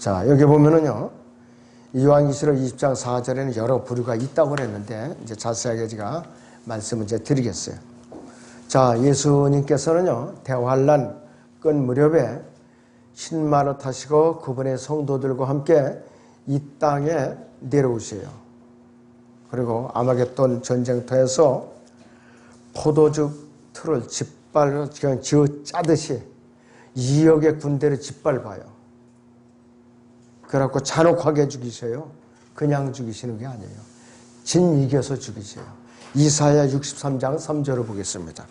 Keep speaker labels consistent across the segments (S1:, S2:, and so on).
S1: 자, 여기 보면은요, 요한계시록 20장 4절에는 여러 부류가 있다고 그랬는데, 이제 자세하게 제가 말씀을 이제 드리겠어요. 자, 예수님께서는요, 대환란 끝 무렵에 신마를 타시고 그분의 성도들과 함께 이 땅에 내려오세요. 그리고 아마겟돈 전쟁터에서 포도주 틀을 짓밟아 그냥 쥐어 짜듯이 2억의 군대를 짓밟아요. 그래갖고 잔혹하게 죽이세요. 그냥 죽이시는 게 아니에요. 진 이겨서 죽이세요. 이사야 63장 3절을 보겠습니다.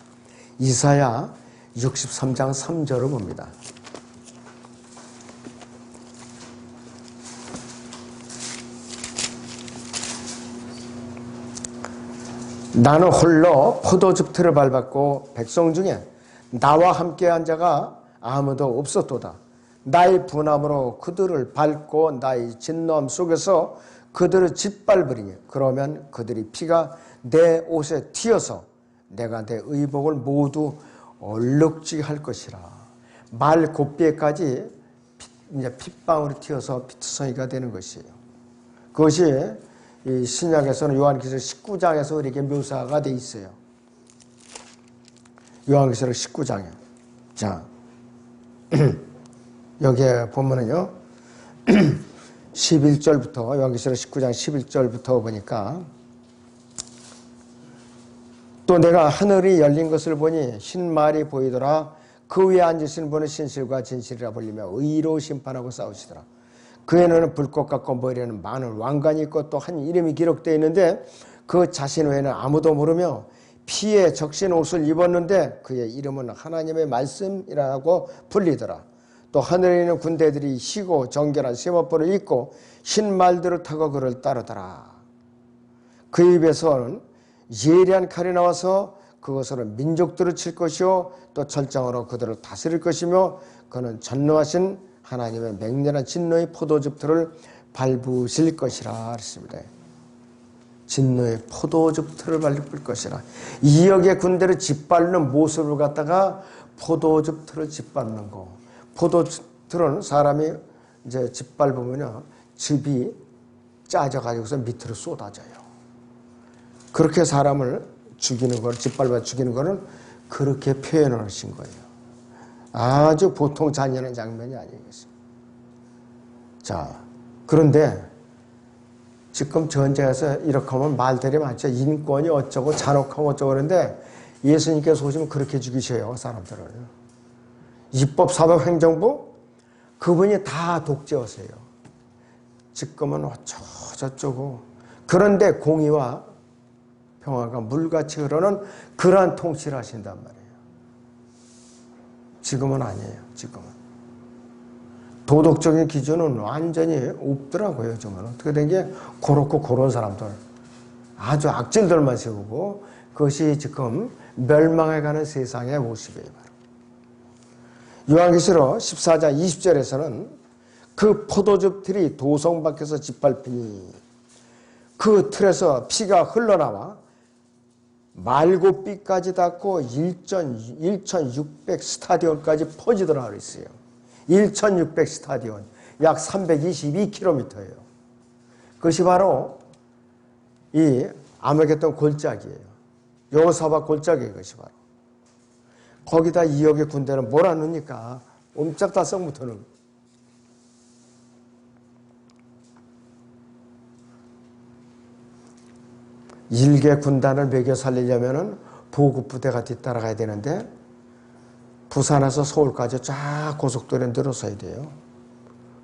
S1: 이사야 63장 3절을 봅니다. 나는 홀로 포도즙 틀을 밟았고 백성 중에 나와 함께한 자가 아무도 없었도다. 나의 분함으로 그들을 밟고 나의 진노함 속에서 그들을 짓밟으리니 그러면 그들이 피가 내 옷에 튀어서 내가 내 의복을 모두 얼룩지게 할 것이라. 말 곱비에까지 이제 핏방울이 튀어서 피투성이가 되는 것이에요. 그것이 이 신약에서는 요한계시록 19장에서 이렇게 묘사가 되어 있어요. 요한계시록 19장에. 자, 여기에 보면은요, 11절부터, 요한계시록 19장 11절부터 보니까, 또 내가 하늘이 열린 것을 보니 흰 말이 보이더라. 그 위에 앉으신 분은 신실과 진실이라 불리며 의로 심판하고 싸우시더라. 그에는 불꽃 같고 머리에는 많은 왕관이 있고 또 한 이름이 기록되어 있는데 그 자신 외에는 아무도 모르며 피에 적신 옷을 입었는데 그의 이름은 하나님의 말씀이라고 불리더라. 또 하늘에 있는 군대들이 희고 정결한 세마포를 입고 흰 말들을 타고 그를 따르더라. 그 입에서는 예리한 칼이 나와서 그것으로 민족들을 칠 것이요 또 철장으로 그들을 다스릴 것이며 그는 전능하신 하나님의 맹렬한 진노의 포도즙 틀을 밟으실 것이라 그랬습니다. 진노의 포도즙 틀을 밟을 것이라. 2억의 군대를 짓밟는 모습을 갖다가 포도즙 틀을 짓밟는 거. 포도즙 틀은 사람이 이제 짓밟으면요, 즙이 짜져가지고서 밑으로 쏟아져요. 그렇게 사람을 죽이는 걸, 짓밟아 죽이는 거는 그렇게 표현을 하신 거예요. 아주 보통 잔인한 장면이 아니겠습니까? 자, 그런데 지금 전쟁에서 이렇게 하면 말들이 많죠. 인권이 어쩌고 잔혹하고 어쩌고 그러는데 예수님께서 오시면 그렇게 죽이셔요, 사람들을. 입법, 사법, 행정부 그분이 다 독재하세요. 지금은 어쩌고 저쩌고. 그런데 공의와 평화가 물같이 흐르는 그러한 통치를 하신단 말이에요. 지금은 아니에요. 지금은. 도덕적인 기준은 완전히 없더라고요. 요즘은. 어떻게 된 게 그렇고 그런 사람들. 아주 악질들만 세우고 그것이 지금 멸망해가는 세상의 모습이에요. 요한계시록 14장 20절에서는 그 포도즙 틀이 도성 밖에서 짓밟히니 그 틀에서 피가 흘러나와 말고삐까지 닿고 1,600 스타디온까지 퍼지더라 그랬어요. 1,600 스타디온, 약 322km예요. 그것이 바로 이 아마겟돈 골짜기예요. 여호사밧 골짜기예요. 그것이 바로. 거기다 2억의 군대는 몰아넣으니까 옴짝달싹부터는 일개 군단을 먹여 살리려면 보급부대가 뒤따라가야 되는데 부산에서 서울까지 쫙 고속도로에 늘어서야 돼요.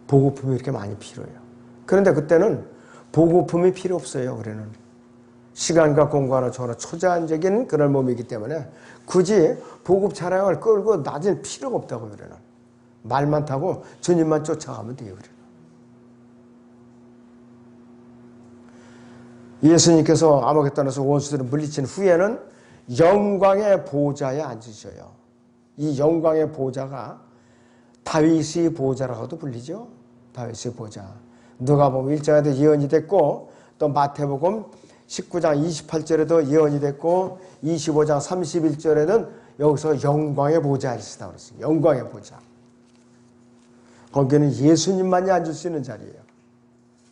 S1: 보급품이 이렇게 많이 필요해요. 그런데 그때는 보급품이 필요 없어요. 우리는 시간과 공간을 초월한 초자연적인 그런 몸이기 때문에 굳이 보급 차량을 끌고 낮을 필요가 없다고 우리는. 말만 타고 주님만 쫓아가면 돼요. 우리는. 예수님께서 아마겟돈에서 원수들을 물리친 후에는 영광의 보좌에 앉으셔요. 이 영광의 보좌가 다윗의 보좌라고도 불리죠. 다윗의 보좌. 누가복음 1장에도 예언이 됐고 또 마태복음 19장 28절에도 예언이 됐고 25장 31절에는 여기서 영광의 보좌에 있으라고 그랬어요. 영광의 보좌. 거기는 예수님만이 앉을 수 있는 자리예요.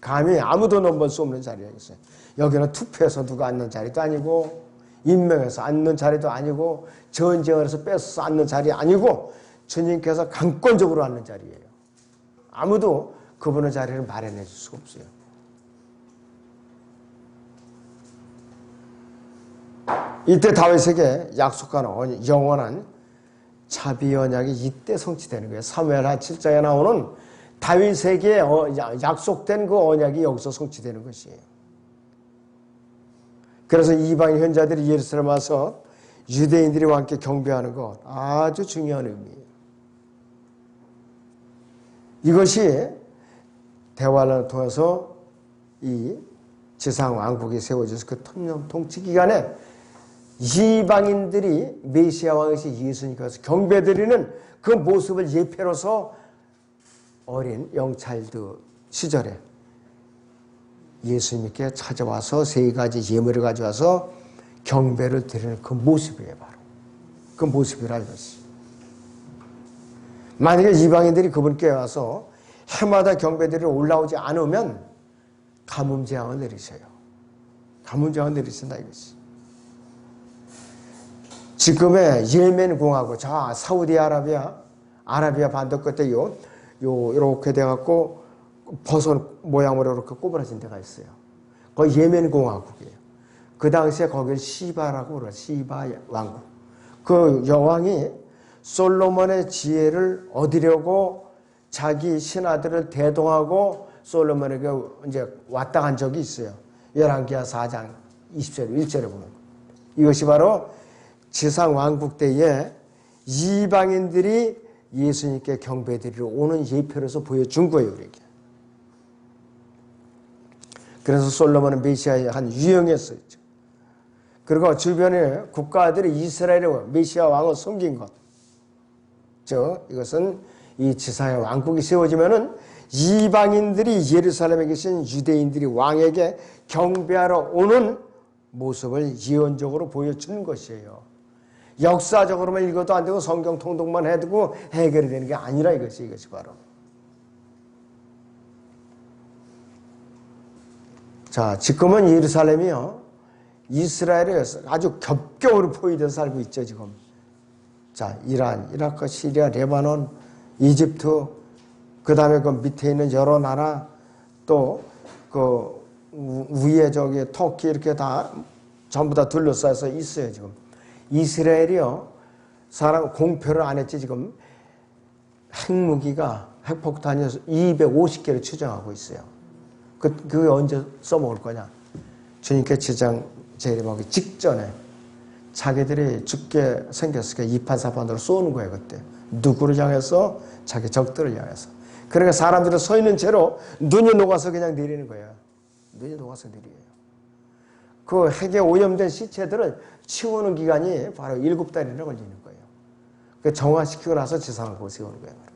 S1: 감히 아무도 넘볼 수 없는 자리였어요. 여기는 투표해서 누가 앉는 자리도 아니고 임명해서 앉는 자리도 아니고 전쟁을 해서 뺏어서 앉는 자리 아니고 주님께서 강권적으로 앉는 자리예요. 아무도 그분의 자리를 마련해 줄 수가 없어요. 이때 다윗에게 약속한 영원한 자비 언약이 이때 성취되는 거예요. 사무엘하 7장에 나오는 다윗에게 약속된 그 언약이 여기서 성취되는 것이에요. 그래서 이방 현자들이 예루살렘 와서 유대인들과 함께 경배하는 것 아주 중요한 의미예요. 이것이 대화를 통해서 이 지상 왕국이 세워져서 그 통치 기간에 이방인들이 메시아 왕이신 예수님께서 경배드리는 그 모습을 예표로서 어린 영차일드 시절에 예수님께 찾아와서 세 가지 예물을 가져와서 경배를 드리는 그 모습이에요. 바로 그 모습이라 이것이. 만약에 이방인들이 그분께 와서 해마다 경배드리러 올라오지 않으면 가뭄재앙을 내리셔요. 가뭄재앙을 내리신다 이것이. 지금의 예멘 공화국, 저 사우디아라비아 반도 끝에 이렇게 돼갖고 버섯 모양으로 이렇게 꼬부라진 데가 있어요. 거기 예멘 공화국이에요. 그 당시에 거기를 시바라고 그래요. 시바 왕국. 그 여왕이 솔로몬의 지혜를 얻으려고 자기 신하들을 대동하고 솔로몬에게 이제 왔다 간 적이 있어요. 열왕기하 4장 20절 1절에 보면. 이것이 바로 지상 왕국 때에 이방인들이 예수님께 경배드리러 오는 예표로서 보여준 거예요. 우리에게. 그래서 솔로몬은 메시아의 한 유형이었었죠. 그리고 주변의 국가들이 이스라엘의 메시아 왕을 섬긴 것. 이것은 이 지상의 왕국이 세워지면은 이방인들이 예루살렘에 계신 유대인들이 왕에게 경배하러 오는 모습을 예언적으로 보여주는 것이에요. 역사적으로만 읽어도 안 되고 성경 통독만 해두고 해결이 되는 게 아니라 이것이 바로. 자, 지금은 예루살렘이요, 이스라엘에 아주 겹겹으로 포위돼서 살고 있죠, 지금. 자, 이란, 이라크, 시리아, 레바논, 이집트, 그 다음에 그 밑에 있는 여러 나라, 또 그 위에 터키 이렇게 다 전부 다 둘러싸여서 있어요, 지금. 이스라엘이요, 사람 공표를 안 했지, 지금. 핵무기가, 핵폭탄이 250개를 추정하고 있어요. 그게 언제 써먹을 거냐? 주님께 제림하기 직전에 자기들이 죽게 생겼으니까 이판사판으로 쏘는 거예요, 그때. 누구를 향해서? 자기 적들을 향해서. 그러니까 사람들은 서 있는 채로 눈이 녹아서 그냥 내리는 거예요. 눈이 녹아서 내려요. 그 핵에 오염된 시체들을 치우는 기간이 바로 7달이나 걸리는 거예요. 그 정화시키고 나서 지상왕국을 세우는 거예요. 바로.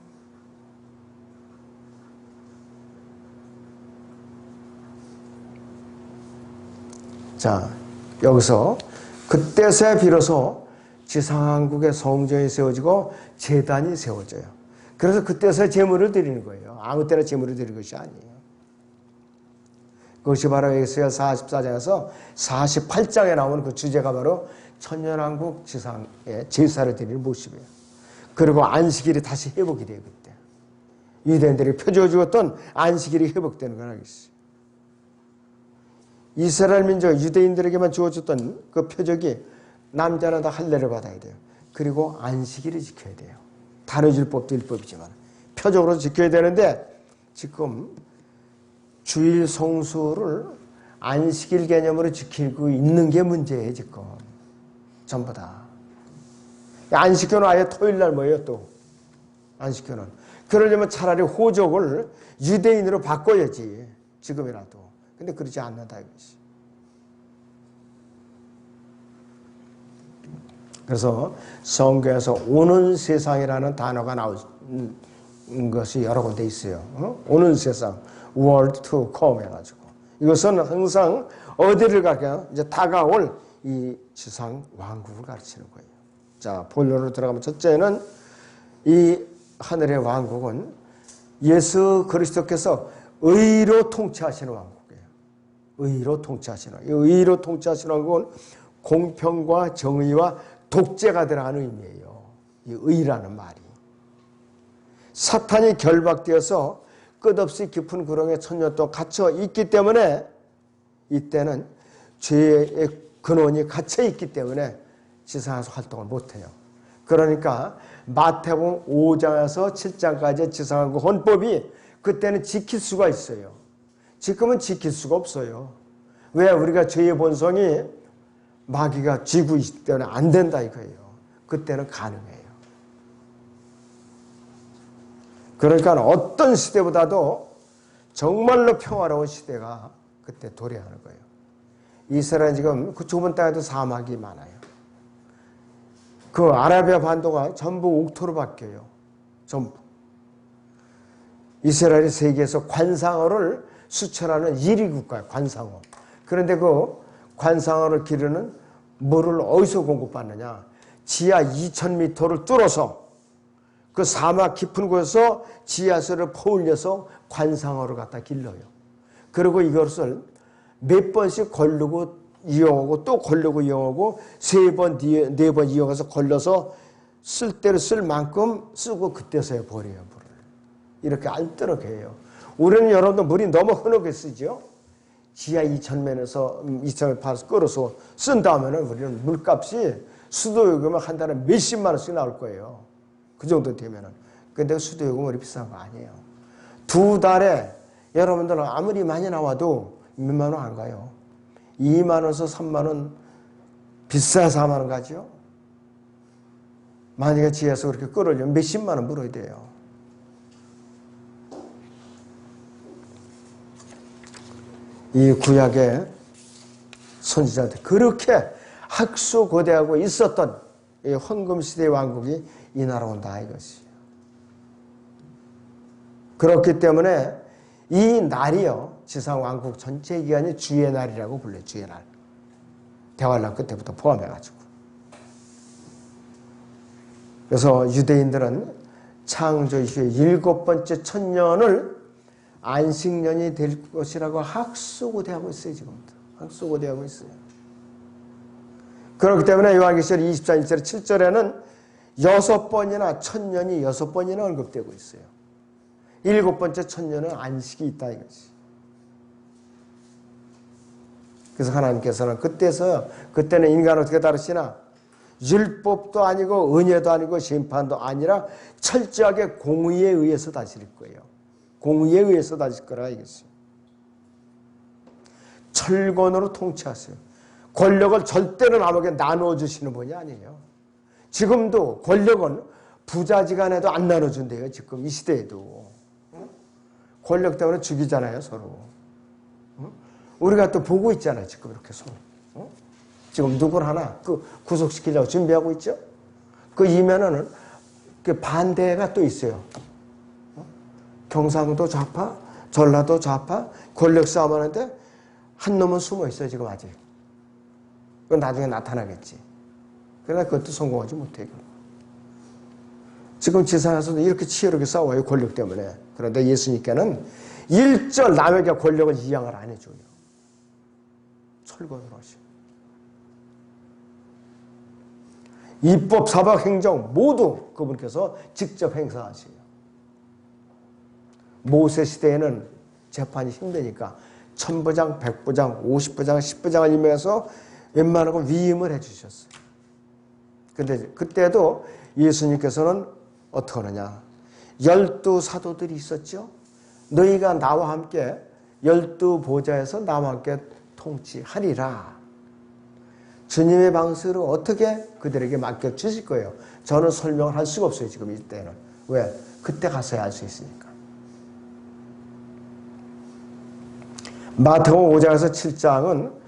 S1: 자, 여기서 그때서야 비로소 지상왕국의 성전이 세워지고 제단이 세워져요. 그래서 그때서야 제물을 드리는 거예요. 아무 때나 제물을 드리는 것이 아니에요. 그것이 바로 에스겔 44장에서 48장에 나오는 그 주제가 바로 천년왕국 지상에 제사를 드리는 모습이에요. 그리고 안식일이 다시 회복이 돼요. 그때 유대인들이 표적을 주었던 안식일이 회복되는 건 알겠어요. 이스라엘 민족 유대인들에게만 주어졌던 그 표적이 남자는 다 할례를 받아야 돼요. 그리고 안식일을 지켜야 돼요. 다른 율법도 율법이지만 표적으로 지켜야 되는데 지금 주일 성수를 안식일 개념으로 지키고 있는 게 문제예요. 지금 전부 다. 안식교는 아예 토요일날 뭐예요 또. 안식교는. 그러려면 차라리 호적을 유대인으로 바꿔야지. 지금이라도. 근데 그러지 않는다 이것이. 그래서 성경에서 오는 세상이라는 단어가 나온 것이 여러 군데 있어요. 오는 세상, world to come 해가지고 이것은 항상 어디를 가게 이제 다가올 이 지상 왕국을 가르치는 거예요. 자, 본론으로 들어가면 첫째는 이 하늘의 왕국은 예수 그리스도께서 의로 통치하시는 왕국이에요. 의로 통치하시는 왕국. 의로 통치하시는 왕국은 공평과 정의와 독재가 들어가는 의미예요. 이 의라는 말이. 사탄이 결박되어서 끝없이 깊은 구렁에 천년 동안 갇혀 있기 때문에 이때는 죄의 근원이 갇혀 있기 때문에 지상에서 활동을 못해요. 그러니까 마태복음 5장에서 7장까지의 지상왕국 헌법이 그때는 지킬 수가 있어요. 지금은 지킬 수가 없어요. 왜? 우리가 죄의 본성이 마귀가 쥐고 있기 때문에 안 된다 이거예요. 그때는 가능해요. 그러니까 어떤 시대보다도 정말로 평화로운 시대가 그때 도래하는 거예요. 이스라엘은 지금 그 좁은 땅에도 사막이 많아요. 그 아라비아 반도가 전부 옥토로 바뀌어요. 전부. 이스라엘이 세계에서 관상어를 수출하는 1위 국가예요. 관상어. 그런데 그 관상어를 기르는 물을 어디서 공급받느냐. 지하 2000m를 뚫어서 그 사막 깊은 곳에서 지하수를 퍼올려서 관상어를 갖다 길러요. 그리고 이것을 몇 번씩 걸르고 이용하고 또 걸르고 이용하고 3번, 4번 이용해서 걸러서 쓸 때를 쓸 만큼 쓰고 그때서야 버려요, 물을. 이렇게 알뜰하게 해요. 우리는 여러분들 물이 너무 흔하게 쓰죠. 지하 2000면에서 2000을 팔아서 끌어서 쓴 다음에는 우리는 물값이 수도요금은 한 달에 몇십만 원씩 나올 거예요. 그 정도 되면은. 근데 수도요금은 우리 비싼 거 아니에요. 2달에 여러분들은 아무리 많이 나와도 몇만 원 안 가요. 2만 원에서 3만 원 비싸서 4만 원 가죠. 만약에 지하에서 그렇게 끌으려면 몇십만 원 물어야 돼요. 이 구약의 선지자들 그렇게 학수고대하고 있었던 이 헌금시대의 왕국이 이 나라 온다 이것이에요. 그렇기 때문에 이 날이요 지상왕국 전체 기간이 주의 날이라고 불려요. 주의 날. 대환란 끝에부터 포함해가지고. 그래서 유대인들은 창조 이후에 7번째 천년을 안식년이 될 것이라고 학수고대하고 있어요. 지금도. 학수고대하고 있어요. 그렇기 때문에 요한계시록 24장 7절에는 6번이나 천년이 6번이나 언급되고 있어요. 7번째 천년은 안식이 있다 이거지. 그래서 하나님께서는 그때는 인간을 어떻게 다루시나? 율법도 아니고 은혜도 아니고 심판도 아니라 철저하게 공의에 의해서 다스릴 거예요. 공의에 의해서 다스릴 거라 이겠어요. 철권으로 통치하세요. 권력을 절대로 남에게 나눠주시는 분이 아니에요. 지금도 권력은 부자지간에도 안 나눠준대요. 지금 이 시대에도. 권력 때문에 죽이잖아요, 서로. 우리가 또 보고 있잖아요, 지금 이렇게 서로. 지금 누굴 하나 구속시키려고 준비하고 있죠? 그 이면에는 반대가 또 있어요. 경상도 좌파, 전라도 좌파, 권력 싸움 하는데 한 놈은 숨어 있어요, 지금 아직. 그건 나중에 나타나겠지. 그러나 그것도 성공하지 못해요. 지금 지상에서도 이렇게 치열하게 싸워요, 권력 때문에. 그런데 예수님께는 일절 남에게 권력을 이양을 안 해줘요. 철권으로 하시고. 입법, 사법, 행정 모두 그분께서 직접 행사하세요. 모세 시대에는 재판이 힘드니까 1000부장, 100부장, 50부장, 10부장을 임명해서 웬만한 거 위임을 해주셨어요. 근데 그때도 예수님께서는 어떻게 하느냐. 12 사도들이 있었죠. 너희가 나와 함께 12 보좌에서 나와 함께 통치하리라. 주님의 방식으로 어떻게 그들에게 맡겨주실 거예요. 저는 설명을 할 수가 없어요. 지금 이때는. 왜? 그때 가서야 알 수 있으니까. 마태복음 5장에서 7장은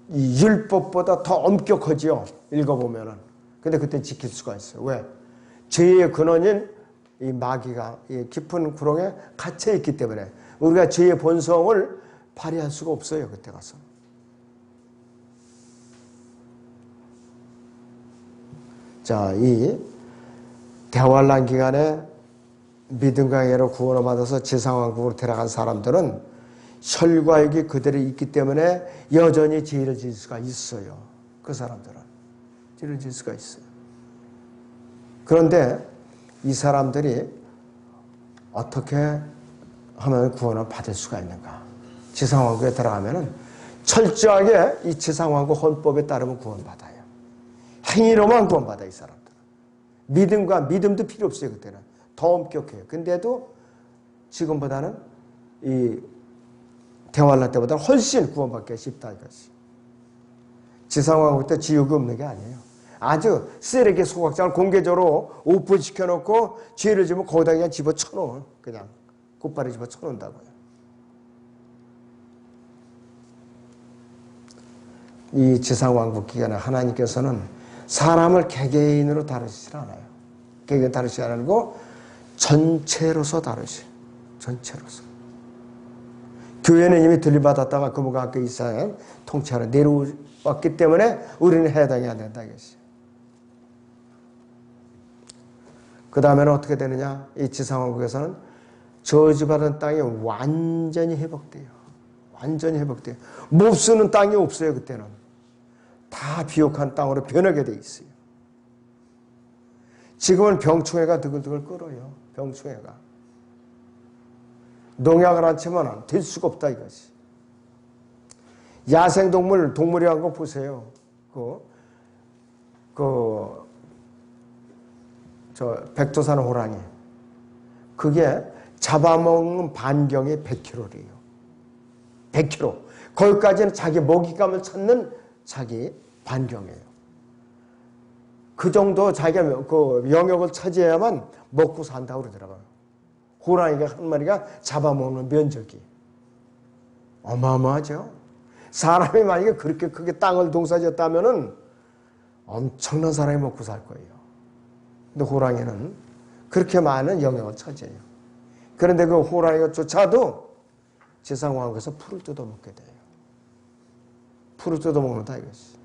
S1: 이 율법보다 더 엄격하지요. 읽어보면은. 근데 그때 지킬 수가 있어요. 왜? 죄의 근원인 이 마귀가 이 깊은 구렁에 갇혀 있기 때문에 우리가 죄의 본성을 발휘할 수가 없어요. 그때 가서. 자, 이 대환란 기간에 믿음과 예로 구원을 받아서 지상왕국으로 데려간 사람들은 혈과 육이 그대로 있기 때문에 여전히 죄를 지을 수가 있어요. 그 사람들은 죄를 지을 수가 있어요. 그런데 이 사람들이 어떻게 하면 구원을 받을 수가 있는가? 지상왕국에 들어가면은 철저하게 이 지상왕국 헌법에 따르면 구원받아요. 행위로만 구원받아요, 이 사람들은. 믿음도 필요 없어요, 그때는. 더 엄격해요. 근데도 지금보다는 이 대환란 때보다 훨씬 구원받기가 쉽다 이것이. 지상왕국 때 지옥이 없는 게 아니에요. 아주 쓰레기 소각장을 공개적으로 오픈시켜놓고 죄를 지면 거기다 그냥 집어쳐놓은 그냥 곧바로 집어쳐놓는다고요. 이 지상왕국 기간에 하나님께서는 사람을 개개인으로 다루시질 않아요. 개개인 다루시지 않고 전체로서 다루시. 전체로서. 교회는 이미 들림받았다가 그분과 함께 이스라엘 통치하러 내려왔기 때문에 우리는 해당이 안 된다 이것이. 그 다음에는 어떻게 되느냐? 이 지상왕국에서는 저주받은 땅이 완전히 회복돼요. 완전히 회복돼요. 못 쓰는 땅이 없어요. 그때는. 다 비옥한 땅으로 변하게 돼 있어요. 지금은 병충해가 드글드글 끓어요. 병충해가. 농약을 안 치면 될 수가 없다 이것이. 야생동물, 동물이란 거 보세요. 백두산 호랑이. 그게 잡아먹는 반경이 100km래요. 100km. 거기까지는 자기 먹잇감을 찾는 자기 반경이에요. 그 정도 자기가 그 영역을 차지해야만 먹고 산다고 그러더라고요. 호랑이가 한 마리가 잡아먹는 면적이. 어마어마하죠. 사람이 만약에 그렇게 크게 땅을 동사지었다면은 엄청난 사람이 먹고 살 거예요. 근데 호랑이는 그렇게 많은 영역을 차지해요. 그런데 그 호랑이가 쫓아도 지상왕국에서 풀을 뜯어먹게 돼요. 풀을 뜯어먹는다 이것이.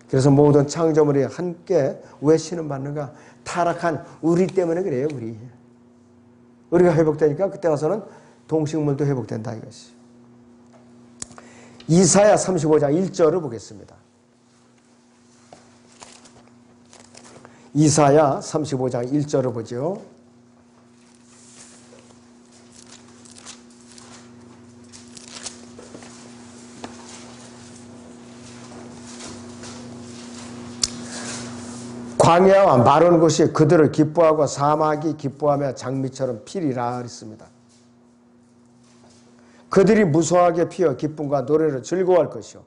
S1: 그래서 모든 창조물이 함께 왜 신음받는가? 타락한 우리 때문에 그래요. 우리가 회복되니까 그때 가서는 동식물도 회복된다 이것이. 이사야 35장 1절을 보겠습니다. 이사야 35장 1절을 보죠. 광야와 마른 곳이 그들을 기뻐하고 사막이 기뻐하며 장미처럼 피리라 그랬습니다. 그들이 무수하게 피어 기쁨과 노래를 즐거워할 것이요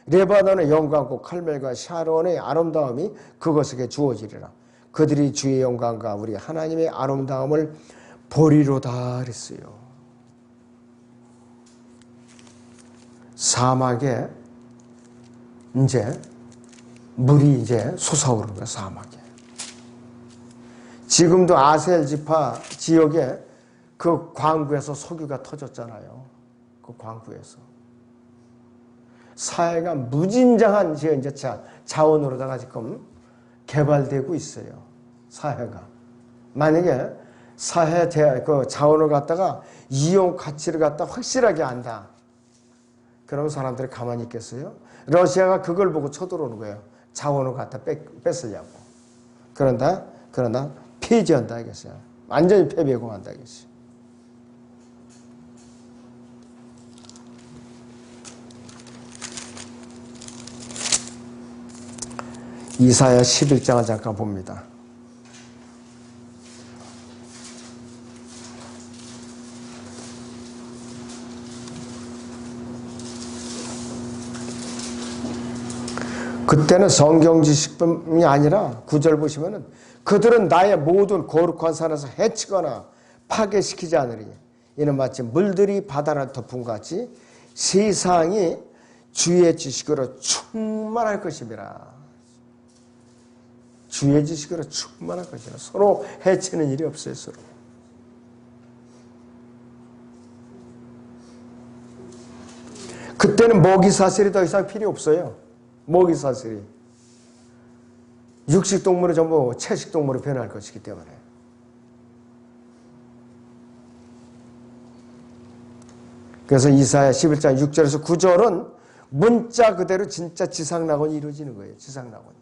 S1: 레바논의 영광과 칼멜과 샤론의 아름다움이 그것에게 주어지리라. 그들이 주의 영광과 우리 하나님의 아름다움을 보리로다 그랬어요. 사막에 이제 물이 이제 솟아오르는 거야, 사막에. 지금도 아셀 지파 지역에 그 광구에서 석유가 터졌잖아요. 그 광구에서. 사회가 무진장한 이제 자원으로다가 지금 개발되고 있어요. 사회가. 만약에 사회 그 자원을 갖다가 이용 가치를 갖다 확실하게 안다. 그러면 사람들이 가만히 있겠어요? 러시아가 그걸 보고 쳐들어오는 거예요. 자원을 갖다 뺏으려고. 그러나 폐지한다 이겠어요. 완전히 패배공한다 이겠어요. 이사야 11장을 잠깐 봅니다. 그때는 성경 지식뿐이 아니라 9절 보시면은 그들은 나의 모든 거룩한 산에서 해치거나 파괴시키지 않으리. 이는 마치 물들이 바다를 덮은 같이 세상이 주의 지식으로 충만할 것입니다. 주의 지식으로 충만할 것이라. 서로 해치는 일이 없어요. 서로. 그때는 먹이사슬이 더 이상 필요 없어요. 먹이사슬이. 육식동물이 전부 채식동물로 변할 것이기 때문에. 그래서 이사야 11장 6절에서 9절은 문자 그대로 진짜 지상낙원이 이루어지는 거예요. 지상낙원이.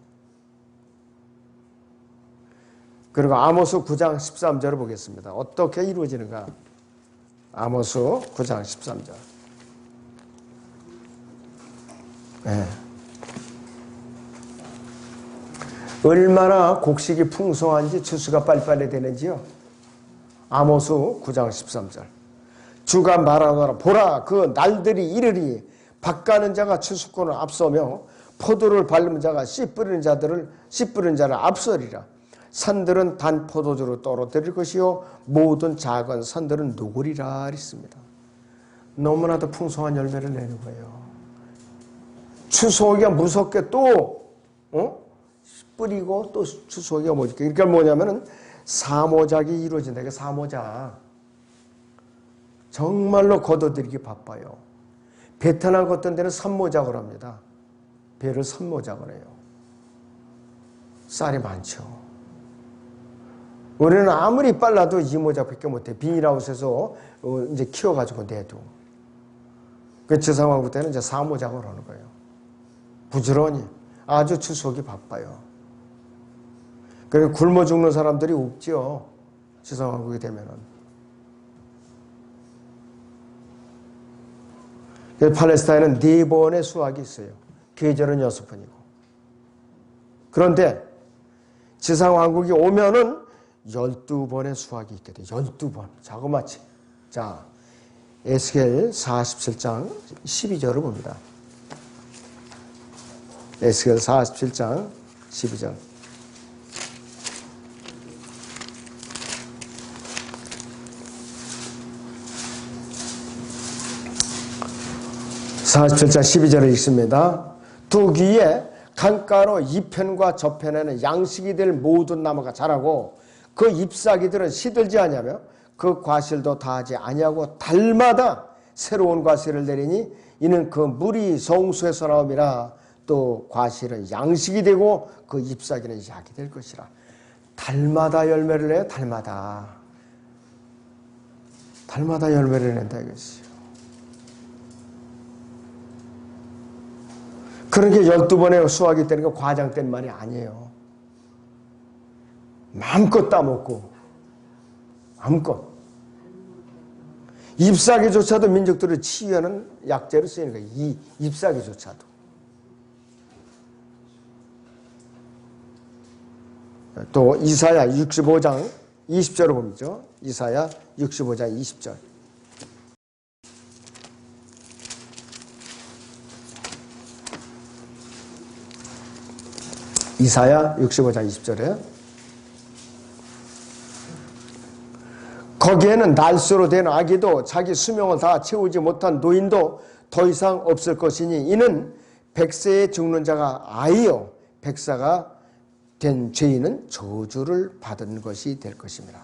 S1: 그리고 아모스 9장 13절을 보겠습니다. 어떻게 이루어지는가? 아모스 9장 13절. 네. 얼마나 곡식이 풍성한지 추수가 빨리빨리 되는지요. 아모스 9장 13절. 주가 말하노라 보라 그 날들이 이르리 밭 가는 자가 추수꾼을 앞서며 포도를 밟는 자가 씨 뿌리는 자를 앞서리라. 산들은 단 포도주로 떨어뜨릴 것이요 모든 작은 산들은 녹으리라 했습니다. 너무나도 풍성한 열매를 내는 거예요. 추수하기가 무섭게 또 뿌리고 또 추수하기가 뭐지? 그러니까 뭐냐면은 사모작이 이루어진다. 이게 사모작. 정말로 거둬들이기 바빠요. 베트남 같은 데는 산모작을 합니다. 배를 산모작을 해요. 쌀이 많죠. 우리는 아무리 빨라도 이모작밖에 못해. 비닐하우스에서 이제 키워가지고 내도. 그 지상왕국 때는 이제 사모작을 하는 거예요. 부지런히 아주 추수하기 바빠요. 그리고 굶어 죽는 사람들이 없죠. 지상왕국이 되면은. 팔레스타인은 4번의 수확이 있어요. 계절은 6번이고. 그런데 지상왕국이 오면은 12번의 수확이 있게 돼요. 12번. 자그마치. 자, 에스겔 47장 12절을 봅니다. 에스겔 47장 12절. 47장 12절을 읽습니다. 두 귀에 강가로 이편과 저편에는 양식이 될 모든 나무가 자라고 그 잎사귀들은 시들지 아니하며 그 과실도 다하지 아니하고 달마다 새로운 과실을 내리니 이는 그 물이 성수에서 나옴이라. 또 과실은 양식이 되고 그 잎사귀는 약이 될 것이라. 달마다 열매를 내요. 달마다 열매를 낸다 이것이요. 그런 게 12번의 수확이 되는 거 과장된 말이 아니에요. 마음껏 따먹고 마음껏. 잎사귀조차도 민족들을 치유하는 약재로 쓰이는 거예요. 이 잎사귀조차도. 또 이사야 65장 20절을 보죠. 이사야 65장 20절. 이사야 65장 20절에 거기에는 날수로 된 아기도 자기 수명을 다 채우지 못한 노인도 더 이상 없을 것이니 이는 백세에 죽는 자가 아이요 백사가 된 죄인은 저주를 받은 것이 될 것입니다.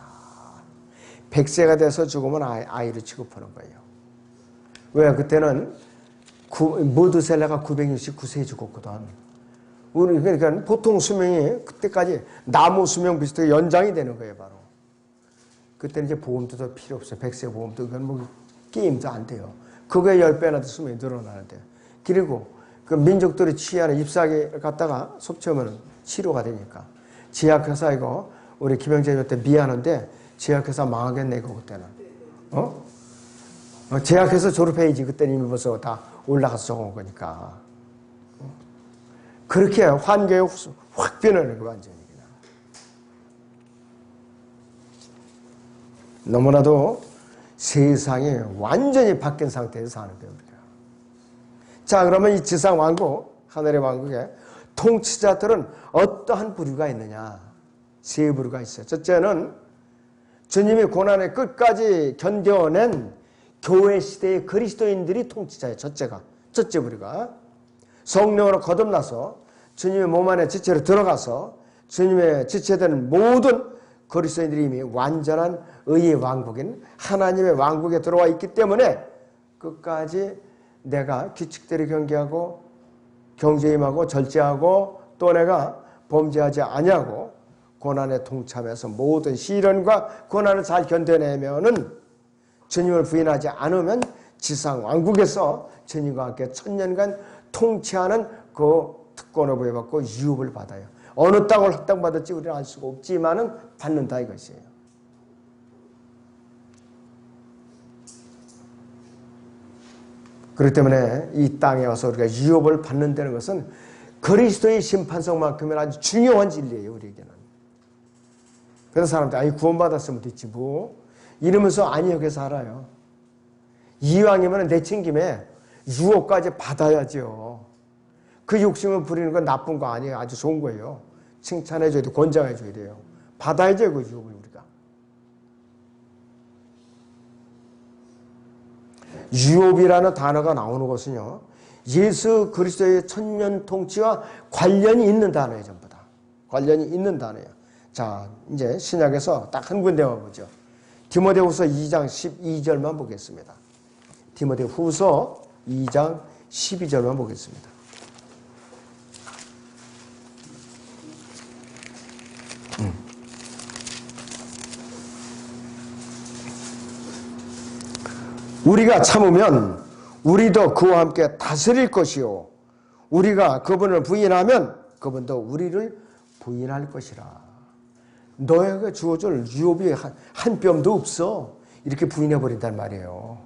S1: 백세가 돼서 죽으면 아이로 취급하는 거예요. 왜? 그때는 모두셀라가 969세에 죽었거든. 우리 그러니까 보통 수명이 그때까지 나무 수명 비슷하게 연장이 되는 거예요, 바로. 그때는 이제 보험도 더 필요 없어요. 백세 보험도 그건 뭐 게임도 안 돼요. 그거에 10배나 더 수명이 늘어나는데. 그리고 그 민족들이 취하는 잎사귀를 갖다가 섭취하면 치료가 되니까. 제약회사 이거 우리 김영재 때 미안한데 제약회사 망하겠네 이거 그때는. 제약회사 졸업해야지. 그때는 이미 벌써 다 올라가서 적은 거니까. 그렇게 환경이 확 변하는 거 완전히 그냥. 너무나도 세상이 완전히 바뀐 상태에서 사는 거예요, 우리가. 자, 그러면 이 지상 왕국, 하늘의 왕국에 통치자들은 어떠한 부류가 있느냐? 3부류가 있어요. 첫째는 주님이 고난의 끝까지 견뎌낸 교회 시대의 그리스도인들이 통치자예요. 첫째 부류가. 성령으로 거듭나서 주님의 몸 안에 지체로 들어가서 주님의 지체되는 모든 그리스도인들이 이미 완전한 의의 왕국인 하나님의 왕국에 들어와 있기 때문에 끝까지 내가 규칙대로 경계하고 경제임하고 절제하고 또 내가 범죄하지 아니하고 고난에 동참해서 모든 시련과 고난을 잘 견뎌내면은 주님을 부인하지 않으면 지상 왕국에서 주님과 함께 천년간 통치하는 그 특권을 부여받고 유업을 받아요. 어느 땅을 확당받을지 우리는 알 수가 없지만은 받는다 이것이에요. 그렇기 때문에 이 땅에 와서 우리가 유업을 받는다는 것은 그리스도의 심판성만큼은 아주 중요한 진리예요, 우리에게는. 그래서 사람들이 아니 구원받았으면 됐지 뭐 이러면서 아니하게 살아요. 이왕이면 내친김에 유업까지 받아야죠. 그 욕심을 부리는 건 나쁜 거 아니에요. 아주 좋은 거예요. 칭찬해줘야 돼, 권장해줘야 돼요. 받아야죠, 그 유업을 우리가. 유업이라는 단어가 나오는 것은요, 예수 그리스도의 천년 통치와 관련이 있는 단어예요, 전부 다. 관련이 있는 단어예요. 자, 이제 신약에서 딱 한 군데만 보죠. 디모데후서 2장 12절만 보겠습니다. 디모데후서 2장 12절만 보겠습니다. 우리가 참으면 우리도 그와 함께 다스릴 것이요 우리가 그분을 부인하면 그분도 우리를 부인할 것이라. 너에게 주어질 유업이 한 뼘도 없어. 이렇게 부인해버린단 말이에요.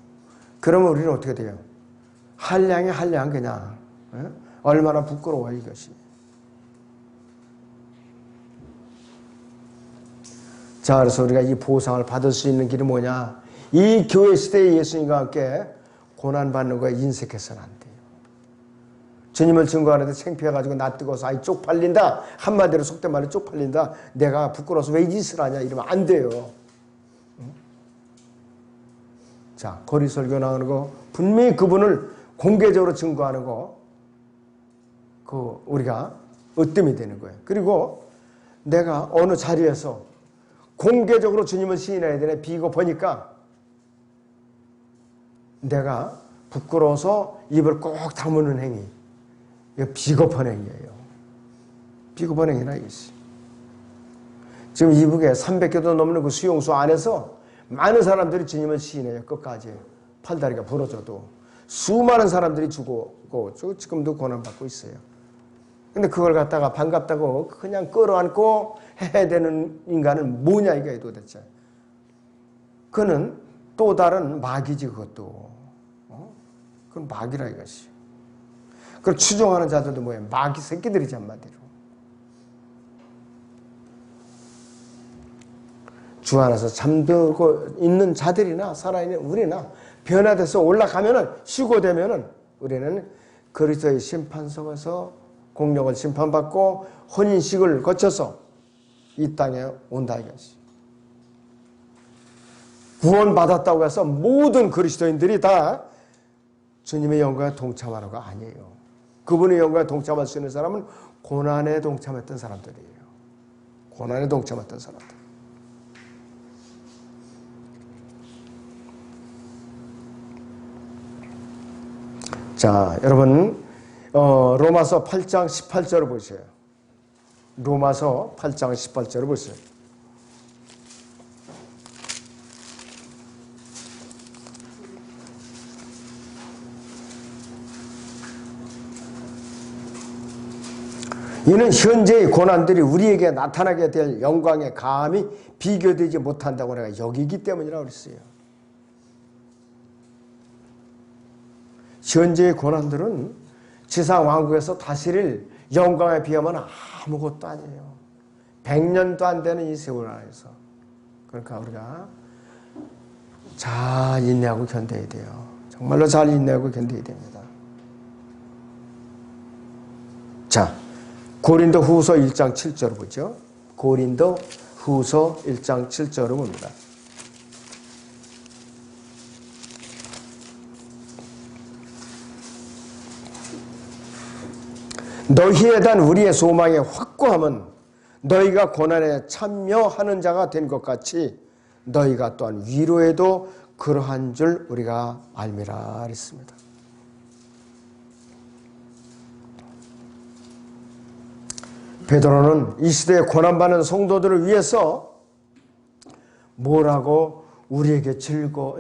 S1: 그러면 우리는 어떻게 돼요? 한량 그냥. 얼마나 부끄러워 이것이. 자, 그래서 우리가 이 보상을 받을 수 있는 길이 뭐냐? 이 교회 시대에 예수님과 함께 고난받는 거에 인색해서는 안 돼요. 주님을 증거하는데 창피해가지고 나 뜨거워서 아이 쪽팔린다. 한마디로 속된 말로 쪽팔린다. 내가 부끄러워서 왜 이 짓을 하냐 이러면 안 돼요. 자, 거리 설교 나가는 거 분명히 그분을 공개적으로 증거하는 거 그 우리가 으뜸이 되는 거예요. 그리고 내가 어느 자리에서 공개적으로 주님을 시인해야 되네 비겁하니까 내가 부끄러워서 입을 꼭 다무는 행위. 이거 비겁한 행위예요. 비겁한 행위나 이것이. 지금 이북에 300개도 넘는 그 수용소 안에서 많은 사람들이 주님을 시인해요. 끝까지. 팔다리가 부러져도. 수많은 사람들이 죽고 지금도 고난받고 있어요. 근데 그걸 갖다가 반갑다고 그냥 끌어안고 해야 되는 인간은 뭐냐 이거예요 도대체. 그는 또 다른 마귀지 그것도. 그건 마귀라 이것이. 그걸 추종하는 자들도 뭐예요? 마귀 새끼들이지 한마디로. 주 안에서 잠들고 있는 자들이나 살아있는 우리나 변화돼서 올라가면은 쉬고 되면은 우리는 그리스도의 심판석에서 공력을 심판받고 혼인식을 거쳐서 이 땅에 온다 이것이. 구원받았다고 해서 모든 그리스도인들이 다 주님의 영광에 동참하는가 아니에요. 그분의 영광에 동참할 수 있는 사람은 고난에 동참했던 사람들이에요. 고난에 동참했던 사람들. 자, 여러분 로마서 8장 18절을 보세요. 로마서 8장 18절을 보세요. 이는 현재의 고난들이 우리에게 나타나게 될 영광에 감히 비교되지 못한다고 내가 여기기 때문이라고 그랬어요. 현재의 고난들은 지상 왕국에서 다스릴 영광에 비하면 아무것도 아니에요. 100년도 안 되는 이 세월 안에서. 그러니까 우리가 잘 인내하고 견뎌야 돼요. 정말로 잘 인내하고 견뎌야 됩니다. 자, 고린도 후서 1장 7절을 보죠. 고린도 후서 1장 7절을 봅니다. 너희에 대한 우리의 소망의 확고함은 너희가 고난에 참여하는 자가 된 것 같이 너희가 또한 위로에도 그러한 줄 우리가 알미라 그랬습니다. 베드로는 이 시대에 고난받는 성도들을 위해서 뭐라고 우리에게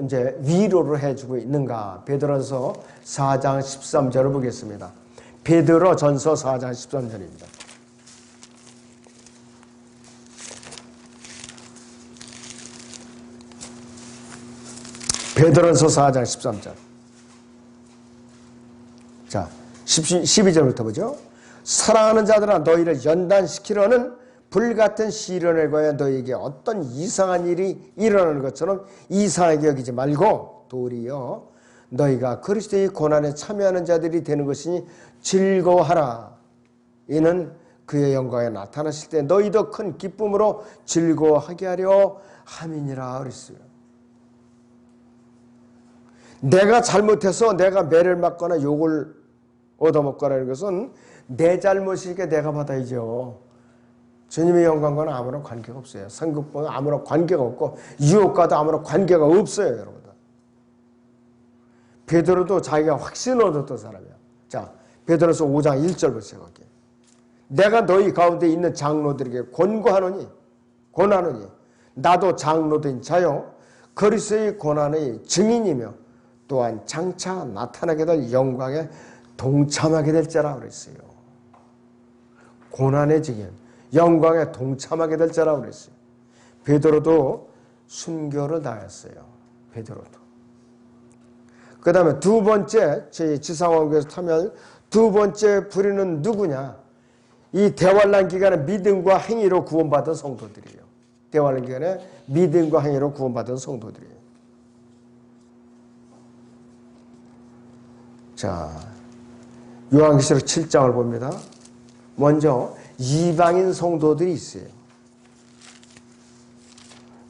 S1: 이제 위로를 해주고 있는가? 베드로전서 4장 13절을 보겠습니다. 베드로전서 4장 13절입니다. 베드로전서 4장 13절. 자, 12절부터 보죠. 사랑하는 자들아 너희를 연단시키려는 불같은 시련을 거해 너희에게 어떤 이상한 일이 일어나는 것처럼 이상하게 여기지 말고 도리어 너희가 그리스도의 고난에 참여하는 자들이 되는 것이니 즐거워하라. 이는 그의 영광에 나타나실 때 너희도 큰 기쁨으로 즐거워하게 하려 함이니라 그랬어요. 내가 잘못해서 내가 매를 맞거나 욕을 얻어먹거나 하는 것은 내 잘못이니까 내가 받아야죠. 주님의 영광과는 아무런 관계가 없어요. 성급과는 아무런 관계가 없고 유혹과도 아무런 관계가 없어요. 여러분들. 베드로도 자기가 확신을 얻었던 사람이야. 자, 베드로서 5장 1절 보세요. 거기. 내가 너희 가운데 있는 장로들에게 권고하노니 나도 장로된 자요 그리스도의 고난의 증인이며 또한 장차 나타나게 될 영광에 동참하게 될 자라 그랬어요. 고난의 증인, 영광에 동참하게 될 자라 그랬어요. 베드로도 순교를 당했어요. 베드로도. 그 다음에 두 번째, 지상왕국에서 타면 두 번째 부류는 누구냐? 이 대환란 기간에 믿음과 행위로 구원받은 성도들이에요. 대환란 기간에 믿음과 행위로 구원받은 성도들이에요. 자, 요한계시록 7장을 봅니다. 먼저 이방인 성도들이 있어요.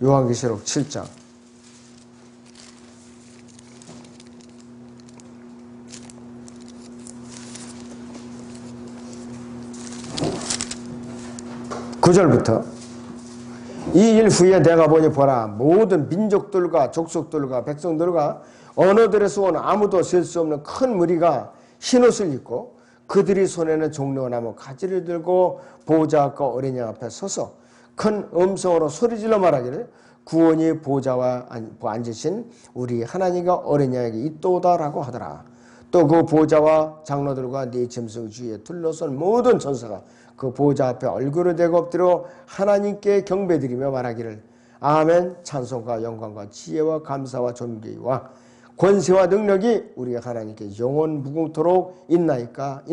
S1: 요한계시록 7장. (9절부터) 이 일 후에 내가 보니 보라 모든 민족들과 족속들과 백성들과 언어들에서 온 아무도 셀 수 없는 큰 무리가 흰옷을 입고 그들이 손에는 종려와 나무 가지를 들고 보호자 앞과 어린 양 앞에 서서 큰 음성으로 소리질러 말하기를 구원이 보호자와 앉으신 우리 하나님과 어린 양에게 있도다라고 하더라. 또 그 보호자와 장로들과 네 짐승 주위에 둘러선 모든 전사가 그 보호자 앞에 얼굴을 대고 엎드려 하나님께 경배드리며 말하기를 아멘. 찬송과 영광과 지혜와 감사와 존귀와 권세와 능력이 우리 하나님께 영원 무궁토록 있나이다.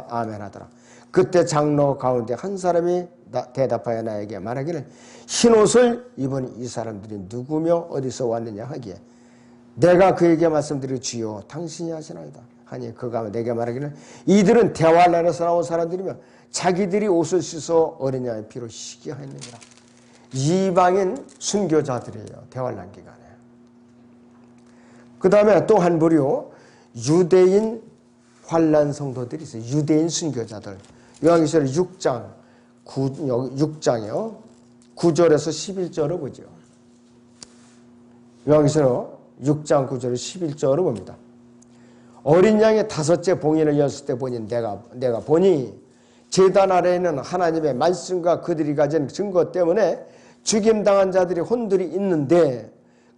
S1: 아멘 하더라. 그때 장로 가운데 한 사람이 대답하여 나에게 말하기를 흰옷을 입은 이 사람들이 누구며 어디서 왔느냐 하기에 내가 그에게 말씀드릴 주여 당신이 하시나이다 하니 그가 내게 말하기를 이들은 대환란에서 나온 사람들이며 자기들이 옷을 씻어 어린 양의 피로 시기하였느니라. 이방인 순교자들이에요. 대환란 기간에. 그 다음에 또 한 부류 유대인 환란 성도들이 있어요. 유대인 순교자들. 요한계시록 6장이요. 9절에서 11절을 보죠. 요한계시록 6장 9절 11절을 봅니다. 어린 양의 5째 봉인을 열었을 때 보니 내가 보니 제단 아래에는 하나님의 말씀과 그들이 가진 증거 때문에 죽임당한 자들이 혼들이 있는데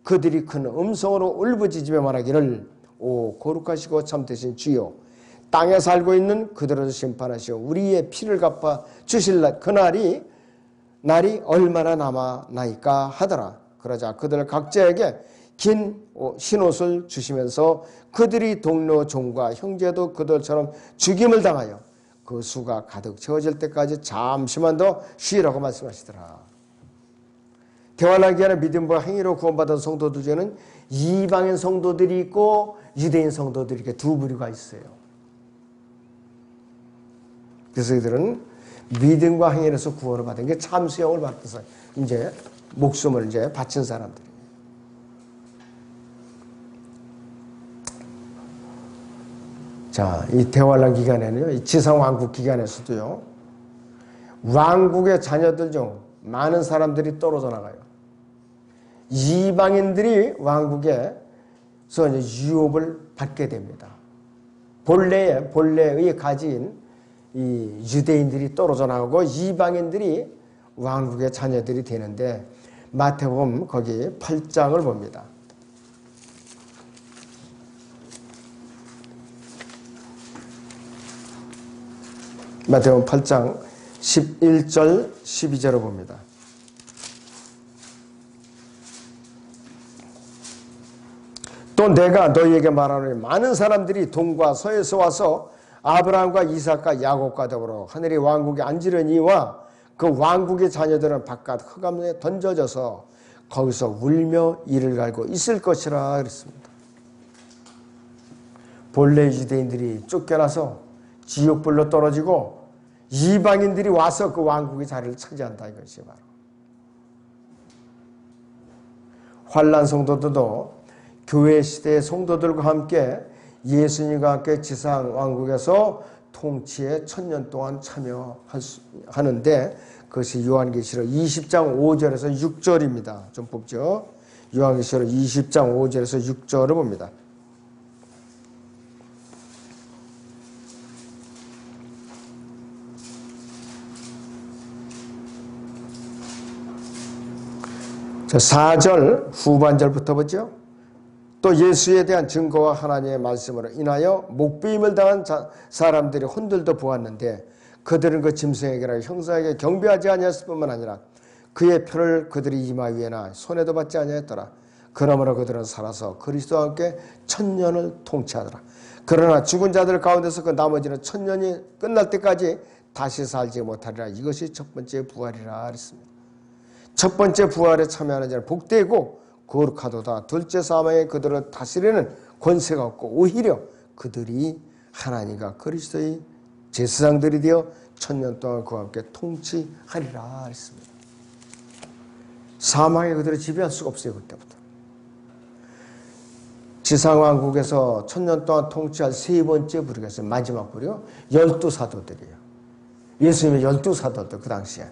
S1: 그들이 큰 음성으로 울부짖으며 말하기를 오 거룩하시고 참되신 주여 땅에 살고 있는 그들을 심판하시오 우리의 피를 갚아 주실 그날이 얼마나 남아나이까 하더라. 그러자 그들 각자에게 긴 흰옷을 주시면서 그들이 동료 종과 형제도 그들처럼 죽임을 당하여 그 수가 가득 채워질 때까지 잠시만 더 쉬라고 말씀하시더라. 대환란 기간에 믿음과 행위로 구원받은 성도들 중에는 이방인 성도들이 있고 유대인 성도들이 이렇게 두 부류가 있어요. 그래서 이들은 믿음과 행위로서 구원을 받은 게 참수형을 받아서 이제 목숨을 이제 바친 사람들. 자, 이 대환란 기간에는요, 이 지상 왕국 기간에서도요, 왕국의 자녀들 중 많은 사람들이 떨어져 나가요. 이방인들이 왕국에서 이제 유업을 받게 됩니다. 본래의 가진 이 유대인들이 떨어져 나가고 이방인들이 왕국의 자녀들이 되는데 마태복음 거기 8장을 봅니다. 마태복음 8장 11절 12절을 봅니다. 또 내가 너희에게 말하노니 많은 사람들이 동과 서에서 와서 아브라함과 이삭과 야곱과 더불어 하늘의 왕국에 앉으려니와 그 왕국의 자녀들은 바깥 흑암에 던져져서 거기서 울며 이를 갈고 있을 것이라 그랬습니다. 본래 유대인들이 쫓겨나서 지옥불로 떨어지고 이방인들이 와서 그 왕국의 자리를 차지한다 이것이 바로. 환난 성도들도 교회 시대의 성도들과 함께 예수님과 함께 지상 왕국에서 통치에 1000년 동안 참여하는데 그것이 요한계시록 20장 5절에서 6절입니다. 좀 뽑죠. 요한계시록 20장 5절에서 6절을 봅니다. 자, 4절 후반절부터 보죠. 또 예수에 대한 증거와 하나님의 말씀으로 인하여 목배임을 당한 사람들이 혼들도 보았는데 그들은 그 짐승에게나 형사에게 경배하지 아니했을 뿐만 아니라 그의 표를 그들이 이마 위에나 손에도 받지 아니했더라. 그러므로 그들은 살아서 그리스도와 함께 1000년을 통치하더라. 그러나 죽은 자들 가운데서 그 나머지는 1000년이 끝날 때까지 다시 살지 못하리라. 이것이 첫 번째 부활이라 그랬습니다. 첫 번째 부활에 참여하는 자는 복되고 거룩하도다. 둘째 사망에 그들을 다스리는 권세가 없고 오히려 그들이 하나님과 그리스도의 제사장들이 되어 1000년 동안 그와 함께 통치하리라 했습니다. 사망에 그들을 지배할 수가 없어요. 그때부터. 지상왕국에서 1000년 동안 통치할 세 번째 부류가 있어요. 마지막 부류 12사도들이에요. 예수님의 12사도들 그 당시에.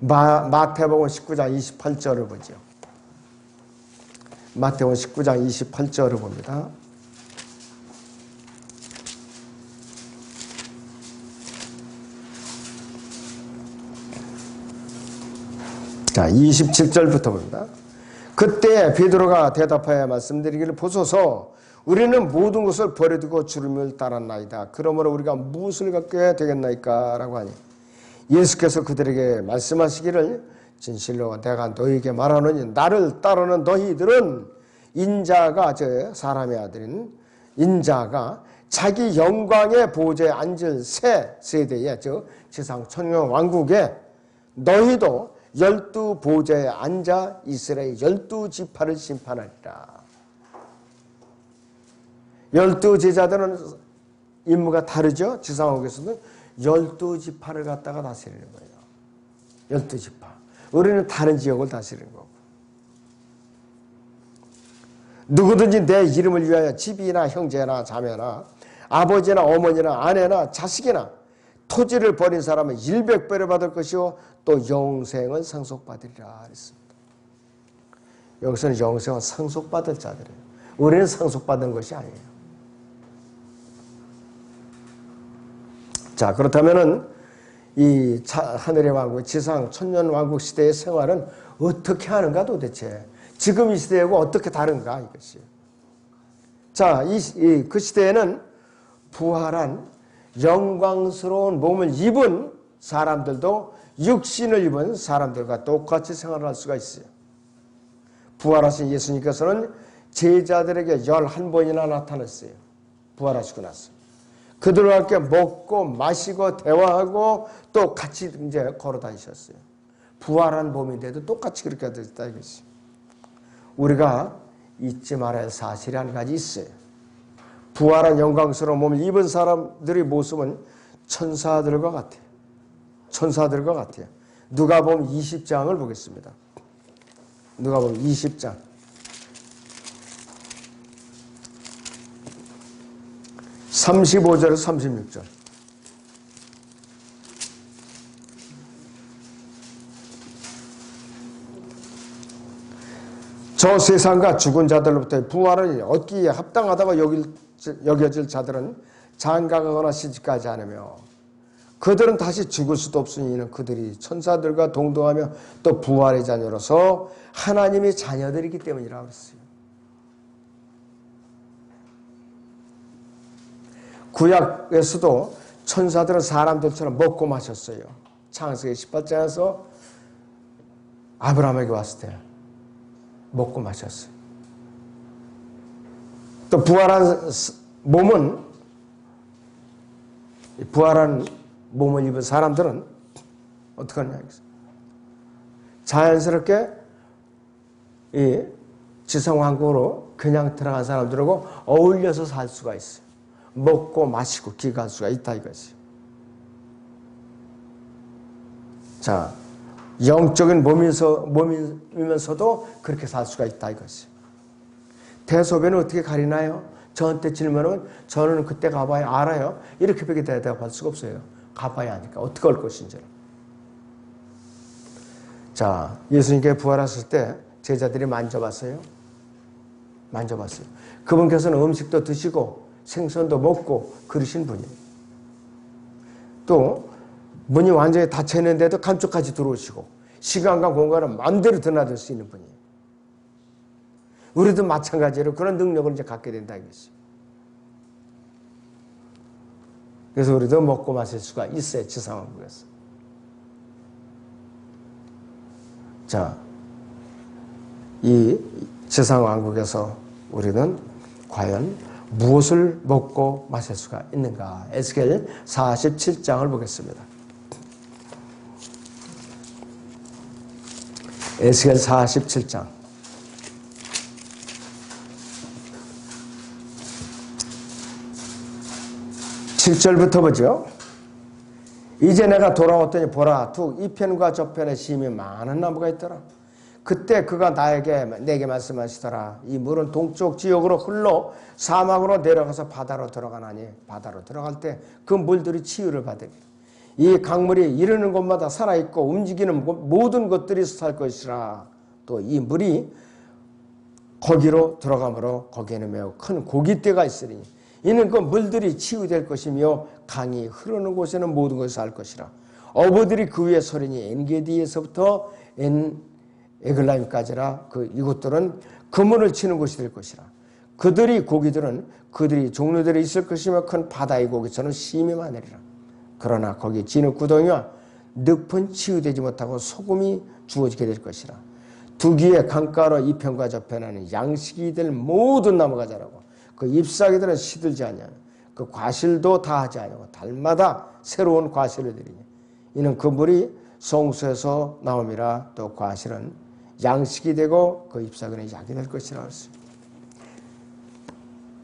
S1: 마태복음 19장 28절을 보죠. 마태복음 19장 28절을 봅니다. 자, 27절부터 봅니다. 그때 베드로가 대답하여 말씀드리기를 보소서 우리는 모든 것을 버려두고 주님을 따랐나이다. 그러므로 우리가 무엇을 갖게 되겠나이까? 라고 하니 예수께서 그들에게 말씀하시기를 진실로 내가 너희에게 말하노니 나를 따르는 너희들은 인자가 저 사람의 아들인 인자가 자기 영광의 보좌에 앉을 새 세대에 저 지상 천년 왕국에 너희도 12보좌에 앉아 이스라엘 12지파를 심판하리라. 12제자들은 임무가 다르죠. 지상왕국에서는 12지파를 갖다가 다스리는 거예요. 12지파. 우리는 다른 지역을 다스리는 거고. 누구든지 내 이름을 위하여 집이나 형제나 자매나 아버지나 어머니나 아내나 자식이나 토지를 버린 사람은 100배를 받을 것이요 또 영생은 상속받으리라 했습니다. 여기서는 영생은 상속받을 자들이에요. 우리는 상속받은 것이 아니에요. 자, 그렇다면은 이 하늘의 왕국, 지상 천년 왕국 시대의 생활은 어떻게 하는가 도대체? 지금 이 시대하고 어떻게 다른가 이것이. 자, 그 시대에는 부활한 영광스러운 몸을 입은 사람들도 육신을 입은 사람들과 똑같이 생활할 수가 있어요. 부활하신 예수님께서는 제자들에게 11번이나 나타났어요. 부활하시고 나서. 그들과 함께 먹고 마시고 대화하고 또 같이 이제 걸어 다니셨어요. 부활한 몸인데도 똑같이 그렇게 됐다 이것이. 우리가 잊지 말아야 할 사실이 한 가지 있어요. 부활한 영광스러운 몸을 입은 사람들의 모습은 천사들과 같아요. 천사들과 같아요. 누가복음 20장을 보겠습니다. 누가복음 20장. 35절에서 36절. 저 세상과 죽은 자들로부터 부활을 얻기에 합당하다고 여겨질 자들은 장가가거나 시집가지 않으며 그들은 다시 죽을 수도 없으니 이는 그들이 천사들과 동등하며 또 부활의 자녀로서 하나님의 자녀들이기 때문이라고 그랬어요. 구약에서도 천사들은 사람들처럼 먹고 마셨어요. 창세기 18장에서 아브라함에게 왔을 때 먹고 마셨어요. 또 부활한 몸을 입은 사람들은 어떻게 하느냐. 자연스럽게 이 지성왕국으로 그냥 들어간 사람들하고 어울려서 살 수가 있어요. 먹고 마시고 기갈 수가 있다 이거지. 자, 영적인 몸이면서도 그렇게 살 수가 있다 이거지. 대소변은 어떻게 가리나요? 저한테 질문하면 저는 그때 가봐야 알아요. 이렇게밖에 대답할 수가 없어요. 가봐야 하니까 어떻게 할 것인지를. 자, 예수님께 부활하실 때 제자들이 만져봤어요. 만져봤어요. 그분께서는 음식도 드시고 생선도 먹고 그러신 분이에요. 또 문이 완전히 닫혀 있는데도 감쪽같이 들어오시고 시간과 공간을 마음대로 드나들 수 있는 분이에요. 우리도 마찬가지로 그런 능력을 이제 갖게 된다 이것이. 그래서 우리도 먹고 마실 수가 있어요. 지상왕국에서. 자, 이 지상왕국에서 우리는 과연 무엇을 먹고 마실 수가 있는가? 에스겔 47장을 보겠습니다. 에스겔 47장 7절부터 보죠. 이제 내가 돌아왔더니 보라 툭 이 편과 저 편에 심이 많은 나무가 있더라. 그때 그가 내게 말씀하시더라. 이 물은 동쪽 지역으로 흘러 사막으로 내려가서 바다로 들어가나니 바다로 들어갈 때 그 물들이 치유를 받으리. 이 강물이 이르는 곳마다 살아있고 움직이는 모든 것들이 살 것이라. 또 이 물이 거기로 들어가므로 거기에는 매우 큰 고깃대가 있으니 이는 그 물들이 치유될 것이며 강이 흐르는 곳에는 모든 것이 살 것이라. 어부들이 그 위에 서리니 엔게디에서부터 에글라임까지라. 이곳들은 그물을 치는 곳이 될 것이라. 고기들은 그들이 종류들이 있을 것이며 큰 바다의 고기처럼 심히 많으리라. 그러나 거기 진흙구덩이와 늪은 치유되지 못하고 소금이 주어지게 될 것이라. 두기의 강가로 이편과 저편에는 양식이 될 모든 나무가 자라고 그 잎사귀들은 시들지 아니하며 그 과실도 다하지 아니하고 달마다 새로운 과실을 드리니 이는 그 물이 성소에서 나옴이라. 또 과실은 양식이 되고 그 잎사귀는 약이 될 것이라 했습니다.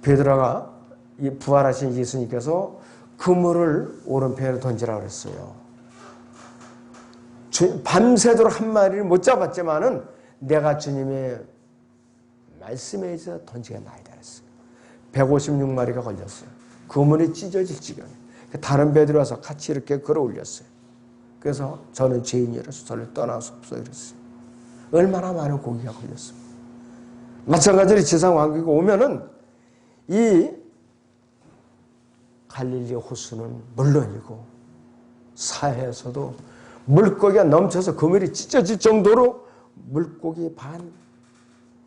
S1: 베드로가 이 부활하신 예수님께서 그물을 오른편에 던지라고 그랬어요. 밤새도록 한 마리를 못 잡았지만은 내가 주님의 말씀에 의해서 던지게 나이다 그랬어요. 156마리가 걸렸어요. 그물이 찢어질 지경에. 다른 베드로 와서 같이 이렇게 걸어 올렸어요. 그래서 저는 죄인이라서 저를 떠나소서 이랬어요. 얼마나 많은 고기가 걸렸습니다. 마찬가지로 지상왕국이 오면은 이 갈릴리 호수는 물론이고 사해에서도 물고기가 넘쳐서 그물이 찢어질 정도로 물고기 반,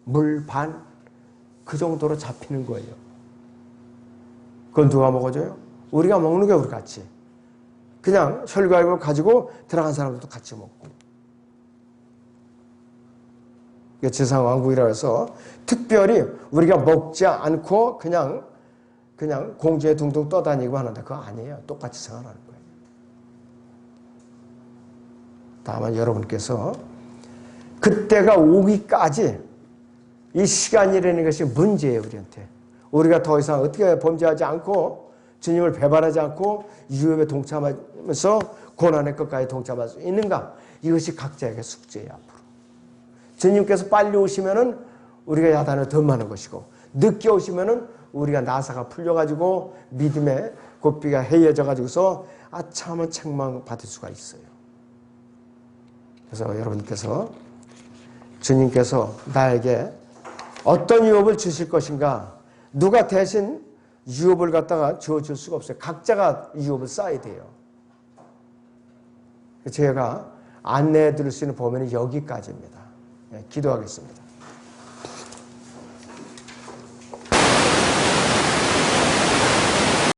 S1: 물 반, 그 정도로 잡히는 거예요. 그건 누가 먹어줘요? 우리가 먹는 게 우리 같이. 그냥 혈과육을 가지고 들어간 사람들도 같이 먹고. 지상왕국이라고 해서 특별히 우리가 먹지 않고 그냥 공중에 둥둥 떠다니고 하는데 그거 아니에요. 똑같이 생활하는 거예요. 다만 여러분께서 그때가 오기까지 이 시간이라는 것이 문제예요. 우리한테. 우리가 더 이상 어떻게 범죄하지 않고 주님을 배반하지 않고 유업에 동참하면서 고난의 끝까지 동참할 수 있는가? 이것이 각자에게 숙제예요. 앞으로. 주님께서 빨리 오시면은 우리가 야단을 더 많은 것이고 늦게 오시면은 우리가 나사가 풀려가지고 믿음의 고삐가 해여져가지고서 아참한 책망 받을 수가 있어요. 그래서 여러분께서 주님께서 나에게 어떤 유업을 주실 것인가? 누가 대신 유업을 갖다가 주어줄 수가 없어요. 각자가 유업을 쌓아야 돼요. 제가 안내해 드릴 수 있는 범위는 여기까지입니다. 기도하겠습니다.